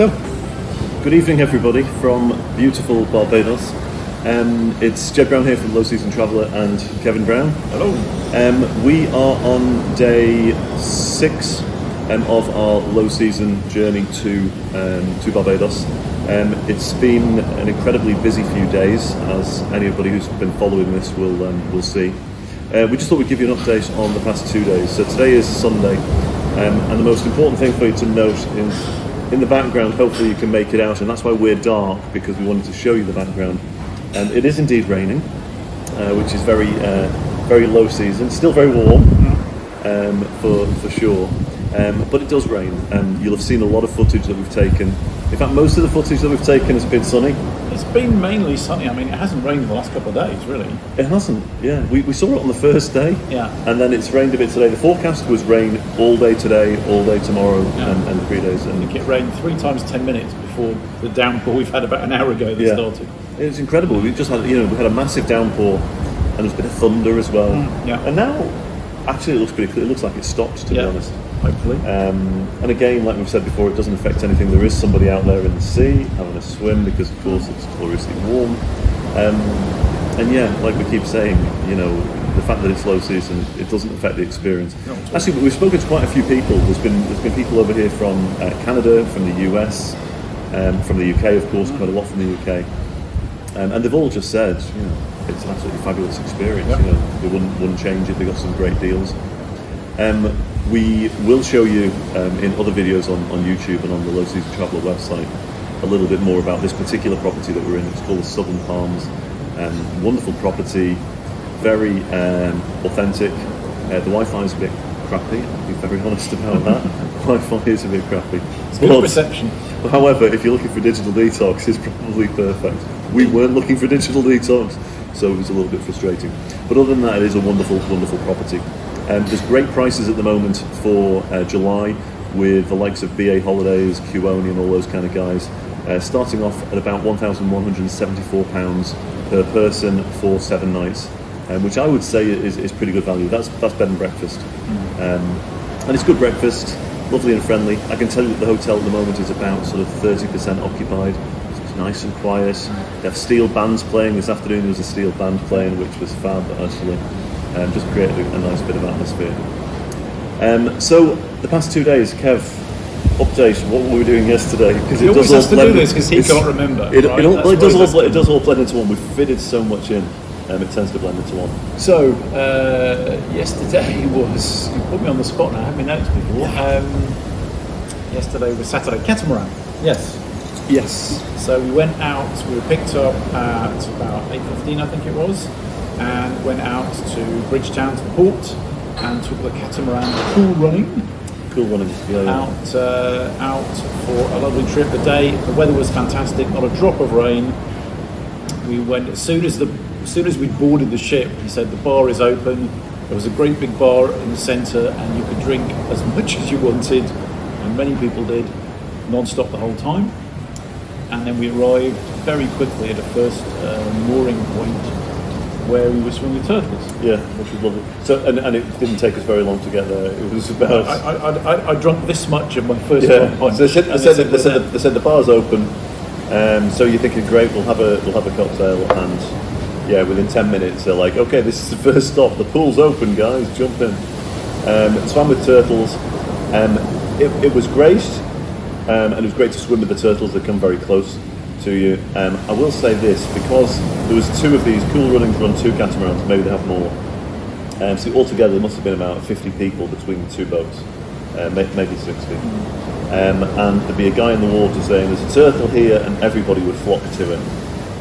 So, good evening everybody from beautiful Barbados. It's Jed Brown here from Low Season Traveller and Kevin Brown. Hello. We are on day 6 of our low season journey to Barbados. It's been an incredibly busy few days, as anybody who's been following this will see. We just thought we'd give you an update on the past 2 days. So today is Sunday, and the most important thing for you to note is in the background, hopefully you can make it out, and that's why we're dark, because we wanted to show you the background. It is indeed raining, which is very low season, still very warm, for sure, but it does rain. You'll have seen a lot of footage that we've taken. In fact, most of the footage that we've taken has been sunny. It's been mainly sunny. I mean, it hasn't rained the last couple of days, really. It hasn't, yeah. We saw it on the first day, yeah, and then it's rained a bit today. The forecast was rain all day today, all day tomorrow, and 3 days. I think it rained 3 times 10 minutes before the downpour we've had about an hour ago that started. It's incredible. We just had, we had a massive downpour, and there's a bit of thunder as well. And now, actually, it looks pretty clear. It looks like it stopped, to be honest. Hopefully. And again, like we've said before, it doesn't affect anything. There is somebody out there in the sea having a swim because, of course, it's gloriously warm. And yeah, like we keep saying, the fact that it's low season, it doesn't affect the experience. Actually, we've spoken to quite a few people. There's been people over here from Canada, from the US, from the UK, of course, quite a lot from the UK. And they've all just said, it's an absolutely fabulous experience. They wouldn't change it. They got some great deals. We will show you in other videos on YouTube and on the Low Season Traveller website a little bit more about this particular property that we're in. It's called the Southern Palms. Wonderful property, very authentic. The Wi-Fi is a bit crappy, I'll be very honest about that. Wi-Fi is a bit crappy. It's good reception. However, if you're looking for digital detox, it's probably perfect. We weren't looking for digital detox, so it was a little bit frustrating. But other than that, it is a wonderful, wonderful property. There's great prices at the moment for July with the likes of BA Holidays, QONI and all those kind of guys, starting off at about £1,174 per person for 7 nights, which I would say is pretty good value. That's bed and breakfast. And it's good breakfast, lovely and friendly. I can tell you that the hotel at the moment is about sort of 30% occupied. So it's nice and quiet. They have steel bands playing. This afternoon there was a steel band playing, which was fab actually. Just created a nice bit of atmosphere. So the past 2 days, Kev, update what were we doing yesterday? Because he always has to do this because he can't remember. It does all blend into one. We've fitted so much in. It tends to blend into one. So yesterday was, you put me on the spot now. I haven't noticed before. Yesterday was Saturday. Catamaran. Yes. So we went out. We were picked up at about 8:15, I think it was. And went out to Bridgetown, to the port, and took the Catamaran cool running, out for a lovely trip. The weather was fantastic, not a drop of rain. We went as soon as we boarded the ship. He said the bar is open. There was a great big bar in the centre, and you could drink as much as you wanted, and many people did, non-stop the whole time. And then we arrived very quickly at the first mooring point, where we were swimming with turtles. Yeah, which was lovely. So, and it didn't take us very long to get there. It was about. I drank this much of my first pint. So they said the bar's open. So you're thinking, great, we'll have a cocktail, and within 10 minutes they're like, okay, this is the first stop. The pool's open, guys, jump in. Swam with turtles. It was great, and it was great to swim with the turtles. They come very close to you. I will say this, because there was 2 of these cool runnings run 2 catamarans, maybe they have more. So altogether there must have been about 50 people between the 2 boats, maybe 60. And there'd be a guy in the water saying, there's a turtle here, and everybody would flock to it.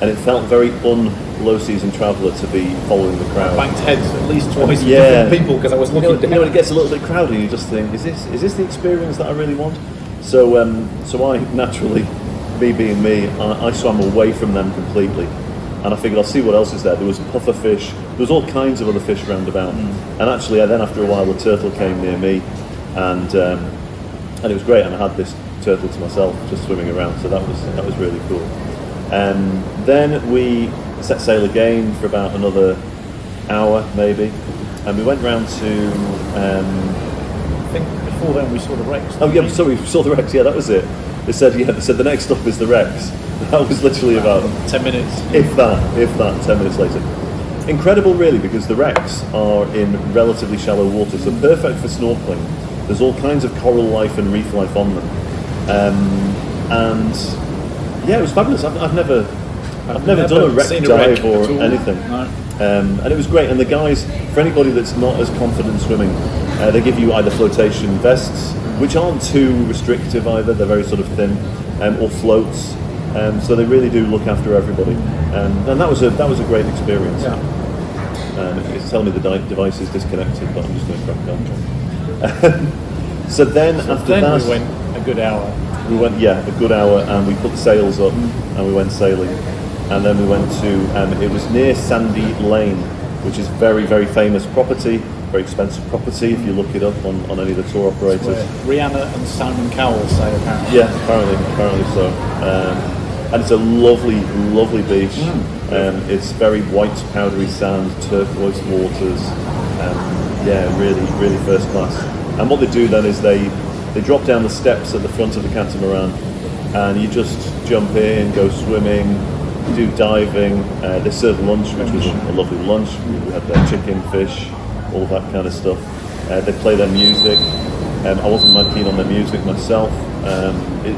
And it felt very low season traveller to be following the crowd. I banged heads at least twice with different people because I was looking down. It gets a little bit crowded and you just think, is this the experience that I really want? So I naturally, me being me, I swam away from them completely, and I figured I'll see what else is there. There was puffer fish, there was all kinds of other fish round about, and actually then after a while the turtle came near me, and it was great, and I had this turtle to myself just swimming around, so that was really cool. Then we set sail again for about another hour maybe, and we went round to I think before then we saw the wrecks. Oh yeah, sorry, we saw the wrecks, yeah, that was it. They said the next stop is the Rex. That was literally about 10 minutes. If that, 10 minutes later. Incredible, really, because the wrecks are in relatively shallow water, so perfect for snorkeling. There's all kinds of coral life and reef life on them, and yeah, it was fabulous. I've never done a wreck dive or anything, no. And it was great. And the guys, for anybody that's not as confident swimming, they give you either flotation vests, which aren't too restrictive either. They're very sort of thin, or floats. So they really do look after everybody, and that was a great experience. Yeah. It's telling me the device is disconnected, but I'm just going to crack on. So then after that, we went a good hour. We went a good hour, and we put the sails up, and we went sailing, and then we went to it was near Sandy Lane, which is very, very famous property, very expensive property if you look it up on any of the tour operators. Rihanna and Simon Cowell say apparently. Yeah, apparently so. And it's a lovely, lovely beach. It's very white, powdery sand, turquoise waters. Really, really first class. And what they do then is they drop down the steps at the front of the Catamaran, and you just jump in, go swimming, do diving. They serve lunch, which was a lovely lunch. We had their chicken, fish, all that kind of stuff. They play their music. I wasn't mad keen on their music myself.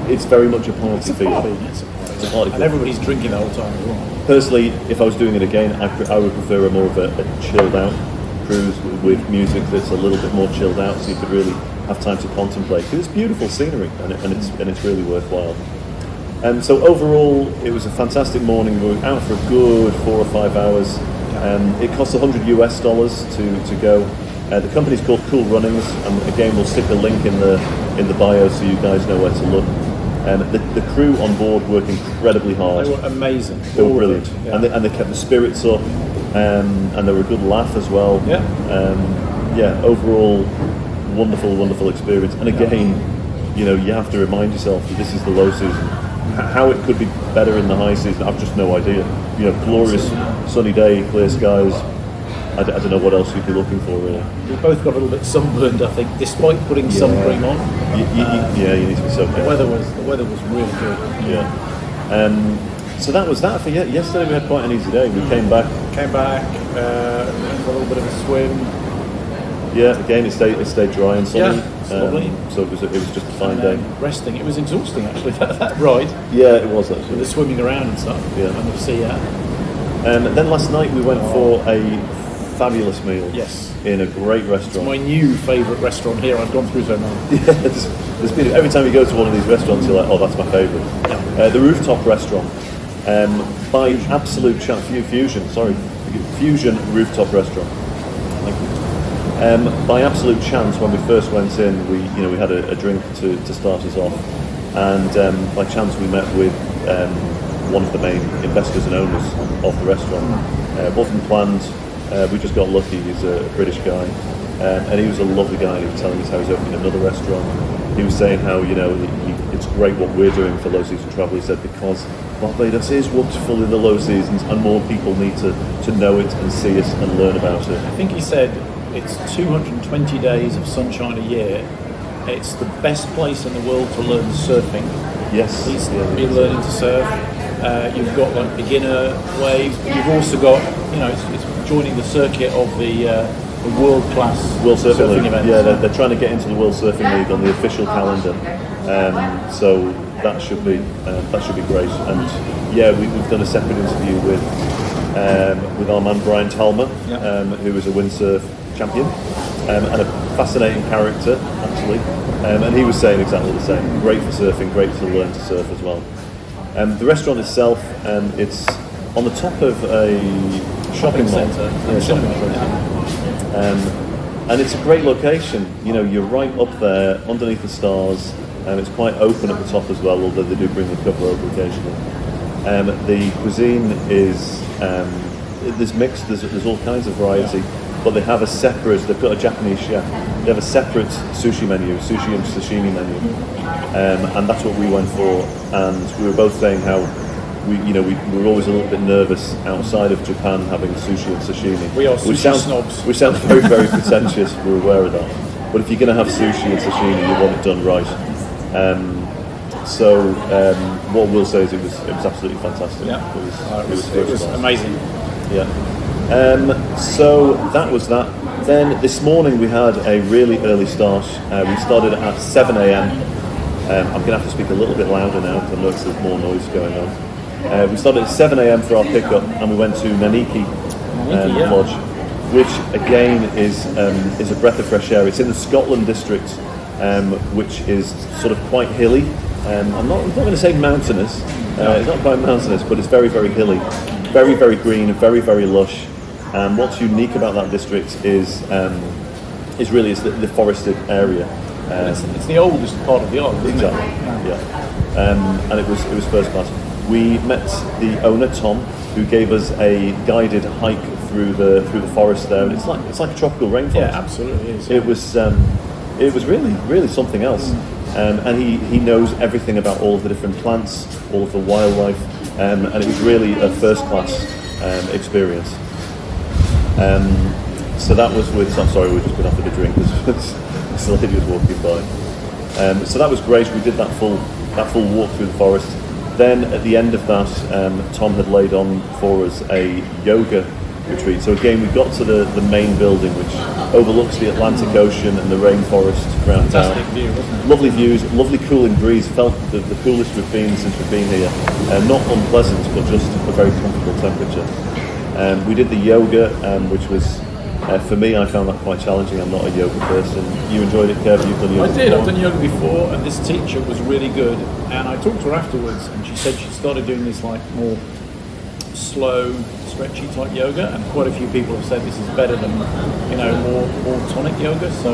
It's very much a party feel. It's a party. And everybody's drinking the whole time as well. Personally, if I was doing it again, I would prefer a more of a chilled out cruise with music that's a little bit more chilled out, so you could really have time to contemplate. Because it's beautiful scenery, and it's really worthwhile. So overall, it was a fantastic morning. We were out for a good 4 or 5 hours. It cost $100 to go. The company's called Cool Runnings, and again, we'll stick a link in the bio so you guys know where to look. The crew on board worked incredibly hard. They were amazing. They were brilliant, and they kept the spirits up, and they were a good laugh as well. Overall, wonderful experience. And again, you have to remind yourself that this is the low season. How it could be better in the high season, I've just no idea. Glorious sunny day, clear skies. I don't know what else you'd be looking for, really. We both got a little bit sunburned, I think, despite putting sun cream on. You need to be so careful. The weather was really good. Yeah. So that was that for yesterday. We had quite an easy day. We came back. Had a little bit of a swim. Yeah, again, it stayed dry and sunny. Lovely. So it was just a fine day. Resting. It was exhausting, actually, that ride. Yeah, it was actually. With the swimming around and stuff. Yeah. And the sea out. Then last night we went for a fabulous meal. Yes. In a great restaurant. It's my new favourite restaurant here. I've gone through so many. Yeah, there's been, every time you go to one of these restaurants, you're like, oh, that's my favourite. Yeah. The Rooftop restaurant. By absolute chance, Fusion Rooftop restaurant. Thank you. By absolute chance, when we first went in, we had a drink to start us off, and by chance we met with one of the main investors and owners of the restaurant. Wasn't planned. We just got lucky. He's a British guy, and he was a lovely guy. He was telling us how he's opening another restaurant. He was saying how it's great what we're doing for low season travel. He said because Barbados is wonderful in the low seasons, and more people need to know it and see it and learn about it. I think he said it's 220 days of sunshine a year. It's the best place in the world to learn surfing. Yes, He's been learning to surf. You've got like beginner waves, but you've also got it's joining the circuit of the world-class World Surfing events. Yeah, they're trying to get into the World Surfing League on the official calendar, so that should be great. And yeah, we've done a separate interview with our man Brian Talmer, who is a windsurf champion and a fascinating character actually, and he was saying exactly the same. Great for surfing, great to learn to surf as well. The restaurant itself, it's on the top of a shopping centre. And it's a great location. You're right up there underneath the stars. It's quite open at the top as well, although they do bring the cover over occasionally. The cuisine is there's mixed. There's all kinds of variety, but they have they've got a Japanese chef. They have a separate sushi menu, sushi and sashimi menu, and that's what we went for. And we were both saying how we were always a little bit nervous outside of Japan having sushi and sashimi. We are sushi snobs. We sound very, very pretentious. We're aware of that. But if you're going to have sushi and sashimi, you want it done right. So what we'll say is it was absolutely fantastic. Yeah, It was it was amazing. Yeah. So that was that. Then this morning we had a really early start. We started at 7 a.m. I'm going to have to speak a little bit louder now because I noticed there's more noise going on. We started at 7 a.m. for our pickup, and we went to Naniki Lodge, which again is a breath of fresh air. It's in the Scotland district, which is sort of quite hilly. I'm not going to say mountainous. It's not quite mountainous, but it's very, very hilly, very, very green, very, very lush. And what's unique about that district is really the forested area. It's the oldest part of the island, isn't exactly. it? Yeah. And it was first class. We met the owner Tom, who gave us a guided hike through the forest there. And it's like a tropical rainforest. Yeah, absolutely. It was really something else. And he knows everything about all of the different plants, all of the wildlife, and it was really a first class experience. So that was with. I'm sorry, we've just been offered a drink as this lady was walking by. So that was great. We did that full walk through the forest. Then at the end of that, Tom had laid on for us a yoga retreat. So again, we got to the main building, which overlooks the Atlantic Ocean and the rainforest around town. Fantastic view, wasn't it? Lovely views, lovely cooling breeze. Felt the coolest we've been since we've been here. Not unpleasant, but just a very comfortable temperature. We did the yoga, which was, for me, I found that quite challenging. I'm not a yoga person. You enjoyed it, Kev? You've done yoga I did. before? I've done yoga before, and this teacher was really good. And I talked to her afterwards, and she said she started doing this like more slow, stretchy type yoga, and quite a few people have said this is better than more tonic yoga. So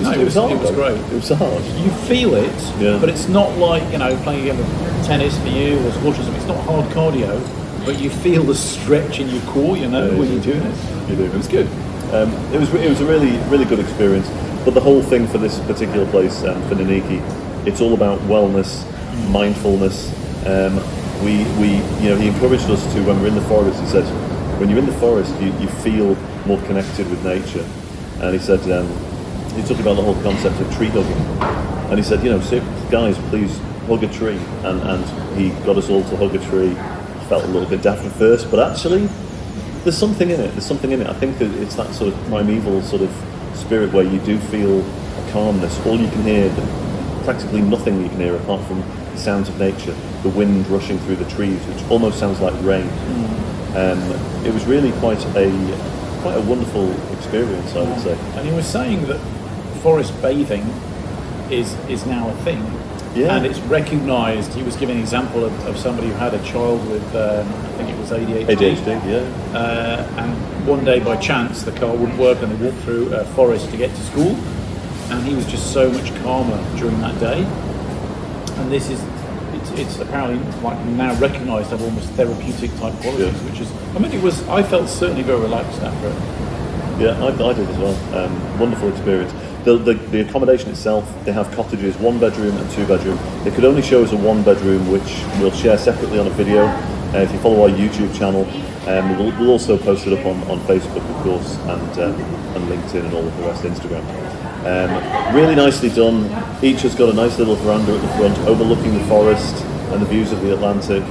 it was great. It was hard. You feel it, Yeah. but it's not like playing a game of tennis for you or squash or something. It's not hard cardio, but you feel the stretch in your core. When you're doing it. You do. It was good. It was a really good experience. But the whole thing for this particular place, for Naniki, it's all about wellness, mindfulness. He encouraged us to, when we're in the forest, he said, when you're in the forest, you feel more connected with nature. And he said, he talked about the whole concept of tree hugging. And he said, guys, please hug a tree. And he got us all to hug a tree. Felt a little bit daft at first, but actually, there's something in it. I think that it's that sort of primeval sort of spirit where you do feel a calmness. All you can hear, practically nothing you can hear apart from the sounds of nature, the wind rushing through the trees, which almost sounds like rain. It was really quite a wonderful experience, I would say. And he was saying that forest bathing is now a thing. Yeah. And it's recognised. He was giving an example of somebody who had a child with, I think it was ADHD. ADHD, yeah. And one day, by chance, the car wouldn't work, and they walked through a forest to get to school. And he was just so much calmer during that day. And it's apparently like now recognised to have almost therapeutic type qualities, which is. I felt certainly very relaxed after it. Yeah, I did as well. Wonderful experience. The accommodation itself, they have cottages, 1 bedroom and 2 bedroom. They could only show us a 1 bedroom, which we'll share separately on a video. If you follow our YouTube channel, we'll also post it up on Facebook, of course, and LinkedIn and all of the rest, Instagram. Really nicely done. Each has got a nice little veranda at the front, overlooking the forest and the views of the Atlantic.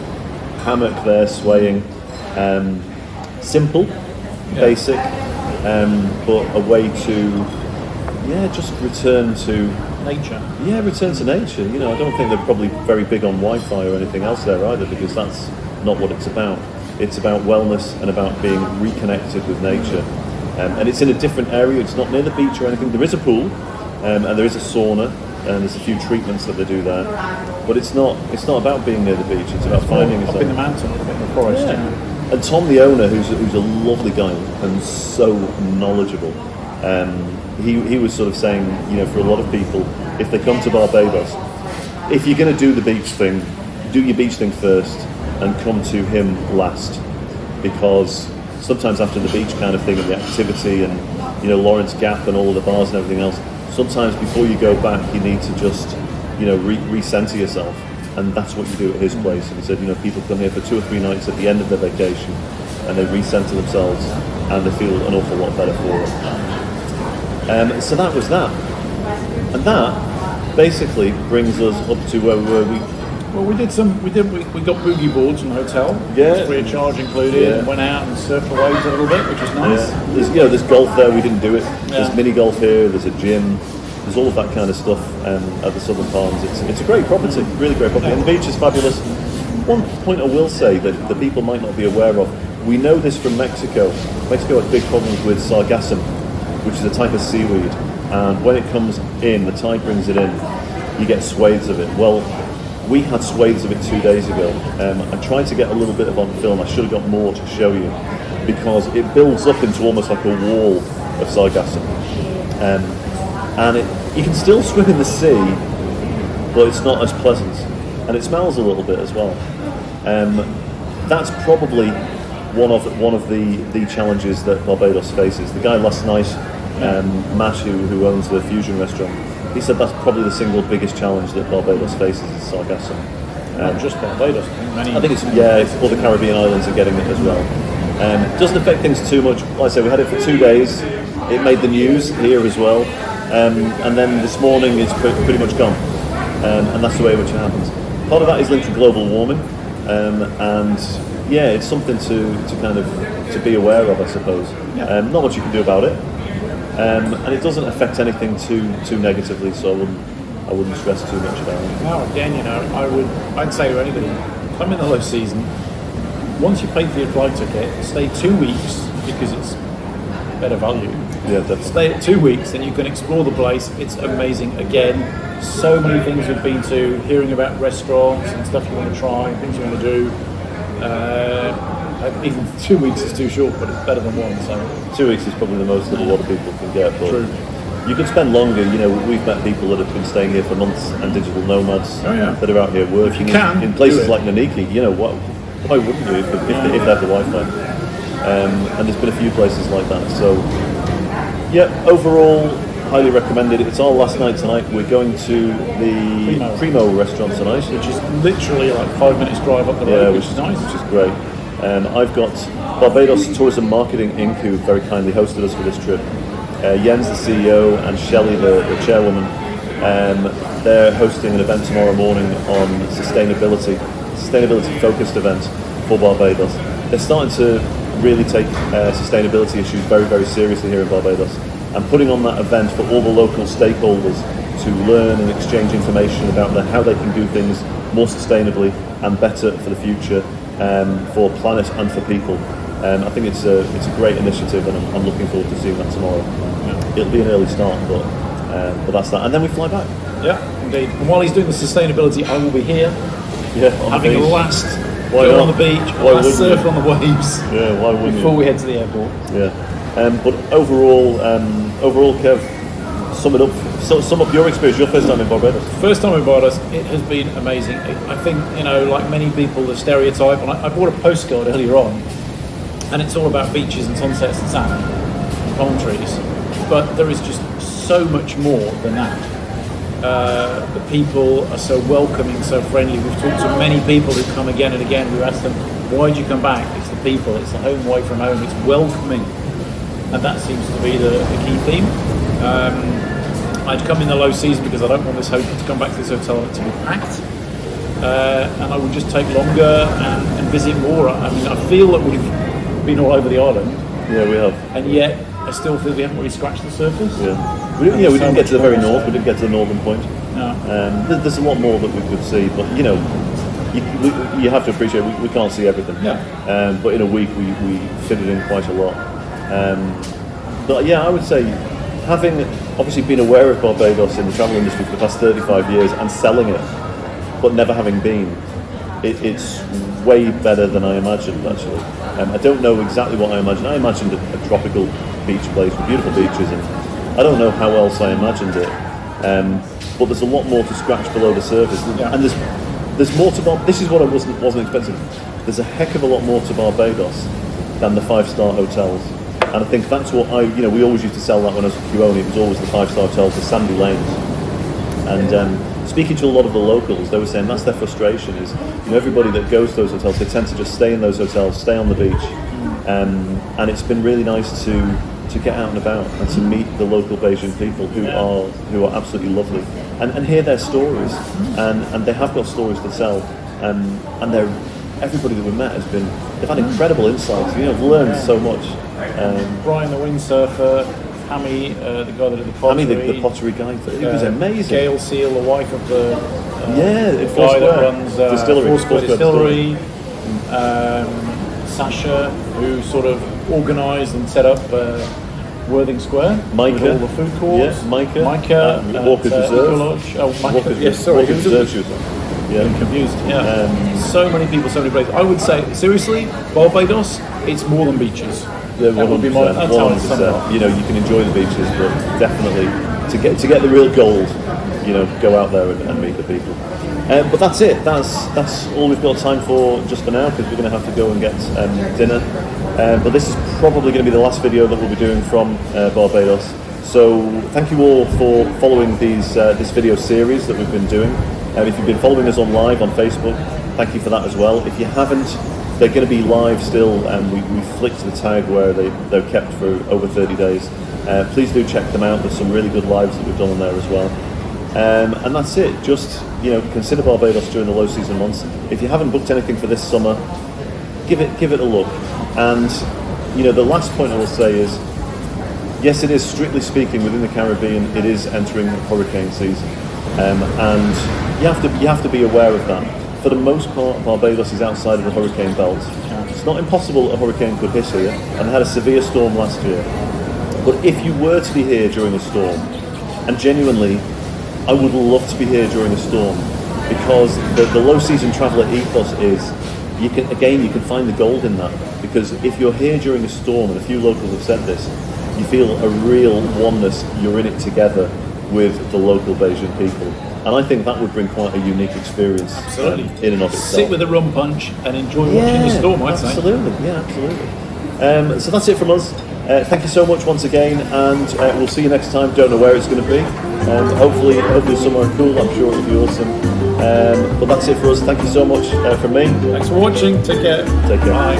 Hammock there swaying. Simple, basic, but a way to just return to nature. Yeah, return to nature. I don't think they're probably very big on Wi-Fi or anything else there either, because that's not what it's about. It's about wellness and about being reconnected with nature. And it's in a different area. It's not near the beach or anything. There is a pool, and there is a sauna, and there's a few treatments that they do there. But it's not about being near the beach. It's about finding yourself up in the mountain, up in the forest. Yeah. And Tom, the owner, who's a lovely guy and so knowledgeable, he was sort of saying, for a lot of people, if they come to Barbados, if you're going to do the beach thing, do your beach thing first and come to him last, because sometimes after the beach kind of thing and the activity and Lawrence Gap and all of the bars and everything else, sometimes before you go back you need to just recenter yourself, and that's what you do at his place. And he said people come here for 2 or 3 nights at the end of their vacation and they recenter themselves and they feel an awful lot better for it. So that was that, and that basically brings us up to where we were. Well, we got boogie boards from the hotel. Yeah. It was free of charge included, and went out and surfed the waves a little bit, which is nice. Yeah. There's golf there. We didn't do it. There's mini golf here. There's a gym. There's all of that kind of stuff at the Southern Palms. It's a great property, really great property, and the beach is fabulous. One point I will say that the people might not be aware of, we know this from Mexico. Mexico had big problems with Sargassum, which is a type of seaweed, and when it comes in, the tide brings it in, you get swathes of it. Well, we had swathes of it 2 days ago. I tried to get a little bit of on film. I should have got more to show you, because it builds up into almost like a wall of Sargassum. And you can still swim in the sea, but it's not as pleasant, and it smells a little bit as well. That's probably one of the challenges that Barbados faces. The guy last night, Matt, who owns the Fusion restaurant, he said that's probably the single biggest challenge that Barbados faces is Sargassum. Not just Barbados. I think it's all the Caribbean islands are getting it as well. It doesn't affect things too much. Like I say, we had it for 2 days. It made the news here as well. And then this morning it's pretty much gone, and that's the way in which it happens. Part of that is linked to global warming, and it's something to kind of to be aware of, I suppose. Not much you can do about it, and it doesn't affect anything too negatively, so I wouldn't stress too much about it. No, again, I'd say to anybody, come in the low season. Once you pay for your flight ticket, stay 2 weeks, because it's better value. Yeah, definitely. Stay 2 weeks, and you can explore the place. It's amazing. Again, so many things we've been to, hearing about restaurants and stuff you want to try, things you want to do. Even 2 weeks is too short, but it's better than one. So 2 weeks is probably the most that a lot of people can get. But true. You can spend longer. We've met people that have been staying here for months, and digital nomads that are out here working in places like Naniki. Why wouldn't you if they have the Wi-Fi? And there's been a few places like that. So, overall, highly recommended. It's our last night tonight. We're going to the Primo restaurant tonight, which is literally like 5 minutes drive up the road, which is nice. Which is great. I've got Barbados Tourism Marketing Inc., who very kindly hosted us for this trip. Jens, the CEO, and Shelley, the chairwoman. They're hosting an event tomorrow morning on sustainability-focused event for Barbados. They're starting to really take sustainability issues very, very seriously here in Barbados, and putting on that event for all the local stakeholders to learn and exchange information about how they can do things more sustainably and better for the future, for planet and for people. I think it's a great initiative, and I'm looking forward to seeing that tomorrow. It'll be an early start, but that's that, and then we fly back. Yeah, indeed. And while he's doing the sustainability, I will be here, having a last go on the beach, surf on the waves. Yeah, why wouldn't before we head to the airport? Yeah, but overall, Kev, sum up your experience. Your first time in Barbados. First time in Barbados, it has been amazing. I think like many people, the stereotype. And I bought a postcard earlier on, and it's all about beaches and sunsets and sand and palm trees. But there is just so much more than that. The people are so welcoming, so friendly. We've talked to many people who come again and again. We asked them, why did you come back? It's the people, it's the home away from home, it's welcoming. And that seems to be the key theme. I'd come in the low season because I don't want to come back to this hotel to be packed. And I would just take longer and visit more. I mean, I feel that we've been all over the island. Yeah, we have. And yet, I still feel we haven't really scratched the surface. We didn't get to the very north. We didn't get to the northern point. No. There's a lot more that we could see, but you have to appreciate we can't see everything. Yeah. But in a week we fitted in quite a lot. But I would say, having obviously been aware of Barbados in the travel industry for the past 35 years and selling it, but never having been, it's way better than I imagined, actually. I don't know exactly what I imagined. I imagined a tropical beach place with beautiful beaches, and I don't know how else I imagined it. But there's a lot more to scratch below the surface, and there's more to Barbados. This is what I wasn't expecting. There's a heck of a lot more to Barbados than the 5-star hotels, and I think that's what we always used to sell that when I was at QONI. It was always the 5-star hotels, the sandy lanes, and speaking to a lot of the locals, they were saying that's their frustration is, everybody that goes to those hotels, they tend to just stay in those hotels, stay on the beach, and it's been really nice to to get out and about and to meet the local Bajan people who are absolutely lovely and hear their stories, and they have got stories to tell, and everybody that we met they've had incredible insights. You know, I've learned so much. Brian the windsurfer, Hammy, the guy that did the pottery. Hammy, the pottery guy, he was amazing. Gail Seal, the wife of the guy that runs Foursquare Distillery. Sasha, who sort of organised and set up Worthing Square. Micah, with all the food courts. Yeah, Micah, Walker's Reserve. Micah. Yes, sorry. Walker's Reserve, she was on. Yeah. I'm confused. Yeah. So many people, so many places. I would say, seriously, Barbados, it's more than beaches. Yeah, 100%. That would be my 100%. You know, you can enjoy the beaches, but definitely to get the real gold, you know, go out there and meet the people. But that's it. That's all we've got time for just for now, because we're going to have to go and get dinner. But this is probably going to be the last video that we'll be doing from Barbados. So thank you all for following this video series that we've been doing. If you've been following us on live on Facebook, thank you for that as well. If you haven't, they're going to be live still, and we flicked the tag where they're kept for over 30 days. Please do check them out. There's some really good lives that we've done on there as well. And that's it. Just, you know, consider Barbados during the low season months. If you haven't booked anything for this summer, give it a look. And you know, the last point I will say is, yes, it is strictly speaking within the Caribbean. It is entering hurricane season, and you have to be aware of that. For the most part, Barbados is outside of the hurricane belt. It's not impossible a hurricane could hit here, and had a severe storm last year. But if you were to be here during a storm, and genuinely, I would love to be here during a storm, because the low season traveller ethos is you can find the gold in that, because if you're here during a storm, and a few locals have said this, you feel a real oneness. You're in it together with the local Bajan people, and I think that would bring quite a unique experience. Absolutely. In and of itself. Sit with a rum punch and enjoy watching the storm. I'd say. Absolutely. So that's it from us. Thank you so much once again, and we'll see you next time. Don't know where it's going to be. Hopefully somewhere cool. I'm sure it'll be awesome. But that's it for us. Thank you so much from me. Thanks for watching. Take care. Take care. Bye.